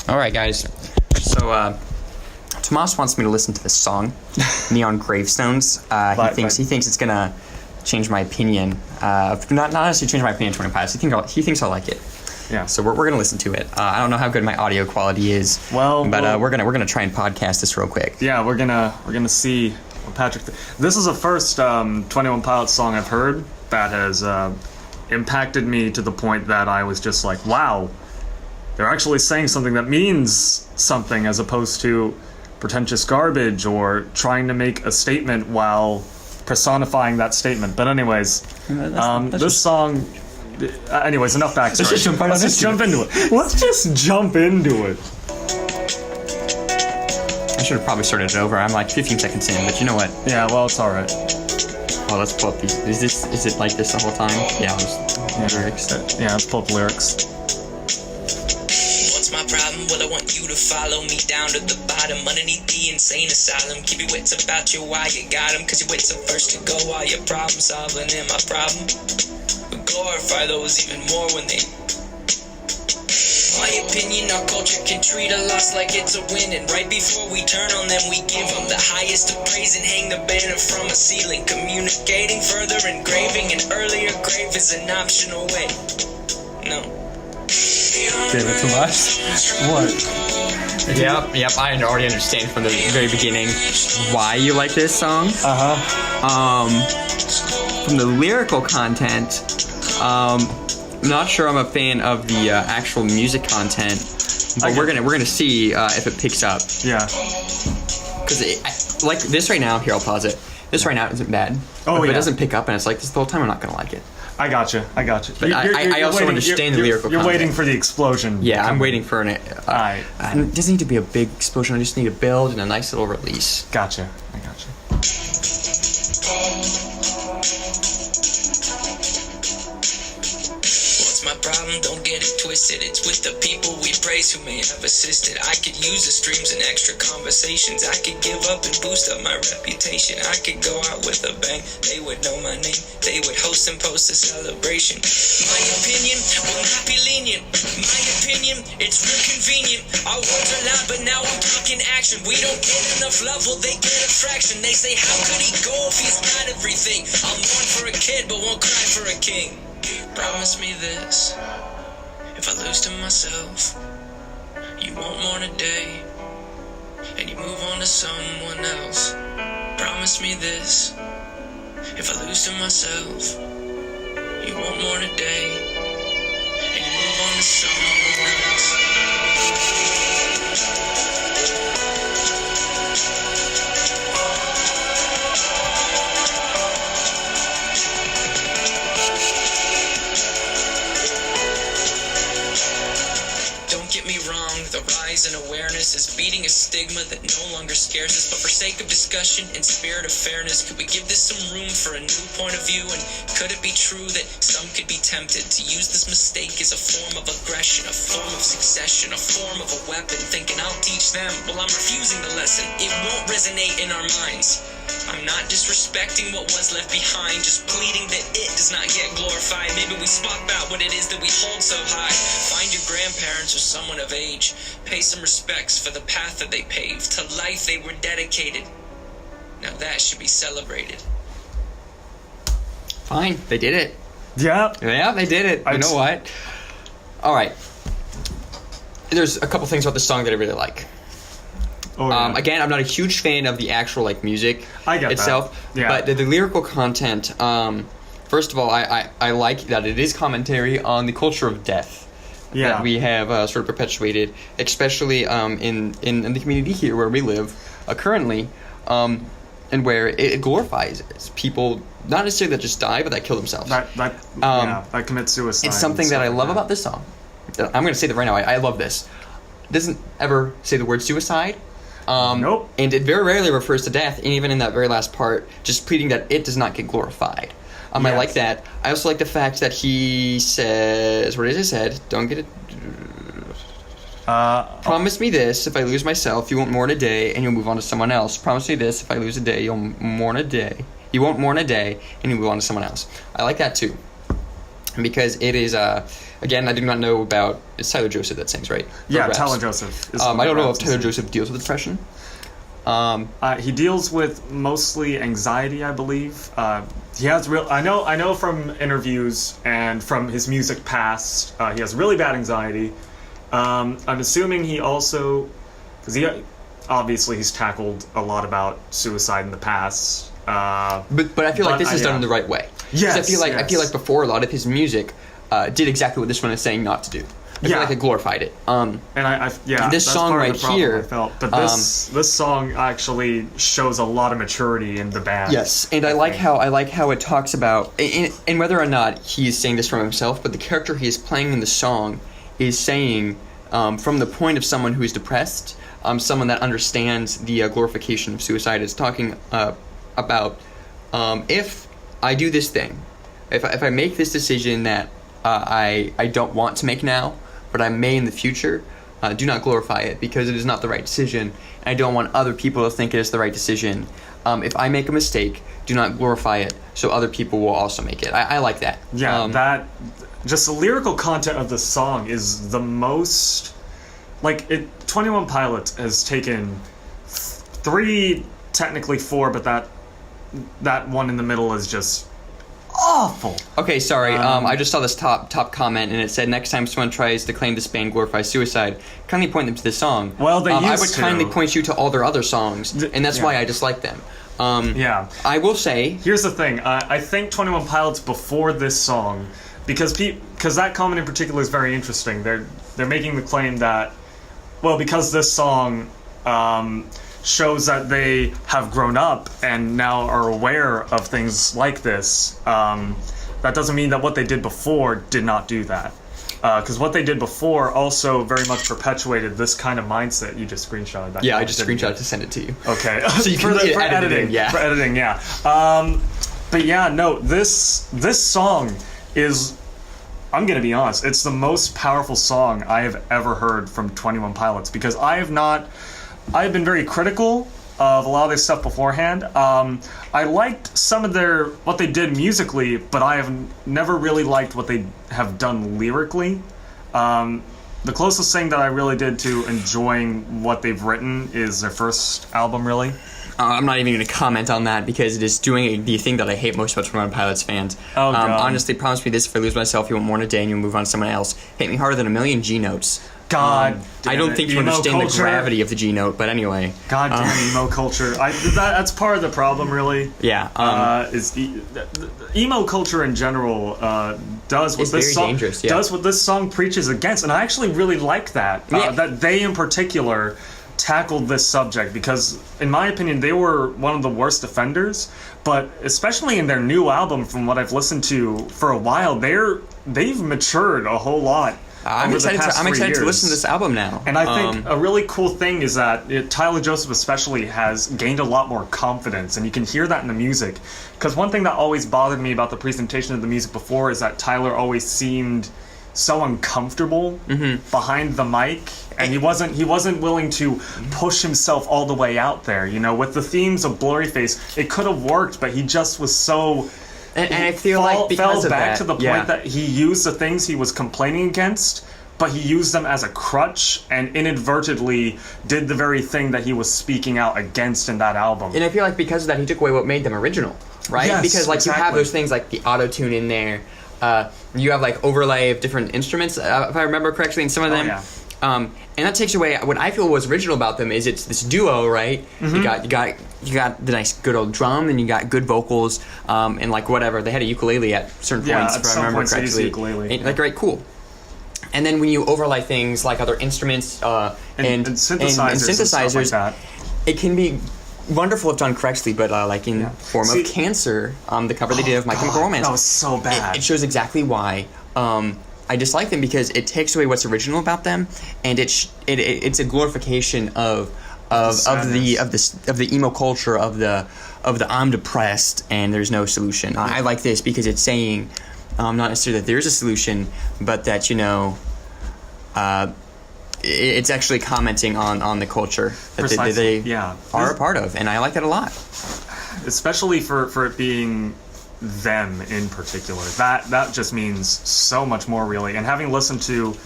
All right, guys. So, Tomas wants me to listen to this song, Neon Gravestones. He thinks it's gonna change my opinion. Not necessarily change my opinion toward pilots. He thinks I'll like it. Yeah. So we're gonna listen to it. I don't know how good my audio quality is. But we're gonna try and podcast this real quick. Yeah, we're gonna see what Patrick. This is the first 21 Pilots song I've heard that has impacted me to the point that I was just like, wow, they're actually saying something that means something, as opposed to pretentious garbage or trying to make a statement while personifying that statement. But anyways, this song. Anyways, enough backstory. Let's just jump into it. Let's just jump into it. I should have probably started it over. I'm like 15 seconds in, but you know what? Yeah, well, it's all right. Oh, let's pull up these. Is it like this the whole time? Yeah, lyrics. Yeah, let's pull up lyrics. What's my problem? Well, I want you to follow me down to the bottom, underneath the insane asylum. Keep your wits about you while you got them, cause your wits are first to go while you're problem solving in my problem. But glorify those even more when they... My opinion, our culture can treat a loss like it's a win, and right before we turn on them, we give them the highest of praise and hang the banner from a ceiling. Communicating further, engraving an earlier grave is an optional way. No. David Tomas? What? Yep. I already understand from the very beginning why you like this song. From the lyrical content, I'm not sure I'm a fan of the actual music content, but we're gonna see if it picks up. Yeah. Because like this right now, here I'll pause it. This right now isn't bad. If it doesn't pick up and it's like this the whole time, I'm not gonna like it. I gotcha. But I also understand the lyrical content. You're waiting for the explosion. Yeah, I'm waiting for it doesn't need to be a big explosion. I just need a build and a nice little release. Gotcha. I gotcha. My problem, don't get it twisted. It's with the people we praise who may have assisted. I could use the streams and extra conversations. I could give up and boost up my reputation. I could go out with a bang. They would know my name. They would host and post a celebration. My opinion will not be lenient. My opinion, it's real convenient. Our words are loud, but now I'm talking action. We don't get enough love, well they get a fraction. They say, how could he go if he's got everything? I'll mourn for a kid, but won't cry for a king. Promise me this, if I lose to myself, you won't mourn a day, and you move on to someone else. Promise me this, if I lose to myself, you won't mourn a day, and you move on to someone else. The rise in awareness is beating a stigma that no longer scares us. But for sake of discussion and spirit of fairness, could we give this some room for a new point of view? And could it be true that some could be tempted to use this mistake as a form of aggression, a form of succession, a form of a weapon, thinking I'll teach them? Well, I'm refusing the lesson. It won't resonate in our minds. I'm not disrespecting what was left behind, just pleading that it does not get glorified. Maybe we swap out what it is that we hold so high. Find your grandparents or someone of age. Pay some respects for the path that they paved, to life they were dedicated. Now that should be celebrated. Fine, they did it. Yeah, they did it. You know what? All right. There's a couple things about this song that I really like. Again, I'm not a huge fan of the actual music itself, but the lyrical content. First of all, I like that it is commentary on the culture of death that we have sort of perpetuated, especially in the community here where we live currently, and where it glorifies people, not necessarily that just die, but that kill themselves. That commit suicide. It's something that I love about this song. I'm going to say that right now. I love this. It doesn't ever say the word suicide. Nope. And it very rarely refers to death, and even in that very last part, just pleading that it does not get glorified. I like that. I also like the fact that he says, what is it said? Don't get it... Promise me this, if I lose myself, you won't mourn a day, and you'll move on to someone else. Promise me this, if I lose a day, you'll mourn a day. You won't mourn a day, and you move on to someone else. I like that, too. Because it is Again, I do not know about... It's Tyler Joseph that sings, right? Yeah, Tyler Joseph. I don't know if Tyler Joseph deals with depression. He deals with mostly anxiety, I believe. He has I know from interviews and from his music past, he has really bad anxiety. I'm assuming he also... Because obviously he's tackled a lot about suicide in the past. But I feel like this is done in the right way. Yes, I feel like before a lot of his music did exactly what this one is saying not to do. I feel like it glorified it. And this song right here, but this song actually shows a lot of maturity in the band. Yes, and I like how it talks about, and whether or not he's saying this from himself, but the character he is playing in the song is saying from the point of someone who is depressed, someone that understands the glorification of suicide, is talking about if I do this thing, if I make this decision that I don't want to make now, but I may in the future, do not glorify it, because it is not the right decision, and I don't want other people to think it is the right decision. If I make a mistake, do not glorify it, so other people will also make it. I like that. Yeah, just the lyrical content of the song is the most... 21 Pilots has taken 3, technically 4, but that one in the middle is just awful. Okay, sorry. I just saw this top comment, and it said, next time someone tries to claim this band glorifies suicide, kindly point them to this song. Well, I would kindly point you to all their other songs, and that's why I dislike them. I will say... Here's the thing. I think 21 Pilots before this song, because that comment in particular is very interesting. They're making the claim that, well, because this song shows that they have grown up and now are aware of things like this, that doesn't mean that what they did before did not do that. Because what they did before also very much perpetuated this kind of mindset. You just screenshotted that. Yeah, I just screenshotted to send it to you. Okay. So you can for editing. Yeah. For editing, yeah. But yeah, no, this song is... I'm going to be honest, it's the most powerful song I have ever heard from 21 Pilots, because I've been very critical of a lot of their stuff beforehand. I liked some of what they did musically, but I have never really liked what they have done lyrically. The closest thing that I really did to enjoying what they've written is their first album, really. I'm not even going to comment on that, because it is doing the thing that I hate most about 21 Pilots fans. Oh, God. Honestly, promise me this: if I lose myself, you want more in a day and you move on to someone else. Hit me harder than a million G notes. God, I don't think you understand the gravity of the G note, but anyway. God damn emo culture. That's part of the problem, really. Yeah. Emo culture in general does what this song preaches against, and I actually really like that. That they in particular tackled this subject, because in my opinion they were one of the worst offenders, but especially in their new album, from what I've listened to for a while, they've matured a whole lot. I'm excited to listen to this album now. And I think a really cool thing is that Tyler Joseph especially has gained a lot more confidence, and you can hear that in the music. Because one thing that always bothered me about the presentation of the music before is that Tyler always seemed so uncomfortable behind the mic, and he wasn't willing to push himself all the way out there. You know, with the themes of Blurryface, it could have worked, but he just was so... And I feel like because fell back of to the point that he used the things he was complaining against, but he used them as a crutch and inadvertently did the very thing that he was speaking out against in that album. And I feel like because of that, he took away what made them original, right? Yes, because exactly. You have those things like the auto-tune in there. You have like overlay of different instruments, if I remember correctly, in some of them. And that takes away what I feel was original about them. Is it's this duo, right? You got the nice good old drum, and you got good vocals, and like whatever. They had a ukulele at certain points, if I remember correctly. Ukulele. Like, right, cool. And then when you overlay things like other instruments and synthesizers, like that, it can be wonderful if done correctly, but like in form of Cancer, the cover they did of My Chemical Romance. That was so bad. It shows exactly why I dislike them, because it takes away what's original about them, and it's a glorification of the emo culture of the I'm depressed and there's no solution. I like this because it's saying not necessarily that there's a solution, but that it's actually commenting on the culture that they are a part of, and I like that a lot. Especially for it being them in particular. That just means so much more, really. And having listened to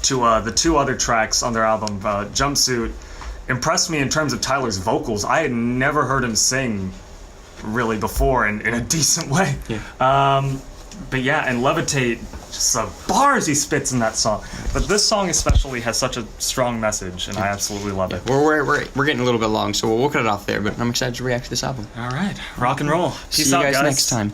the two other tracks on their album, Jumpsuit, impressed me in terms of Tyler's vocals. I had never heard him sing really before in a decent way. Yeah. But yeah, and Levitate, just the bars he spits in that song. But this song especially has such a strong message, and I absolutely love it. We're getting a little bit long, so we'll cut it off there, but I'm excited to react to this album. All right, rock and roll. See you guys next time.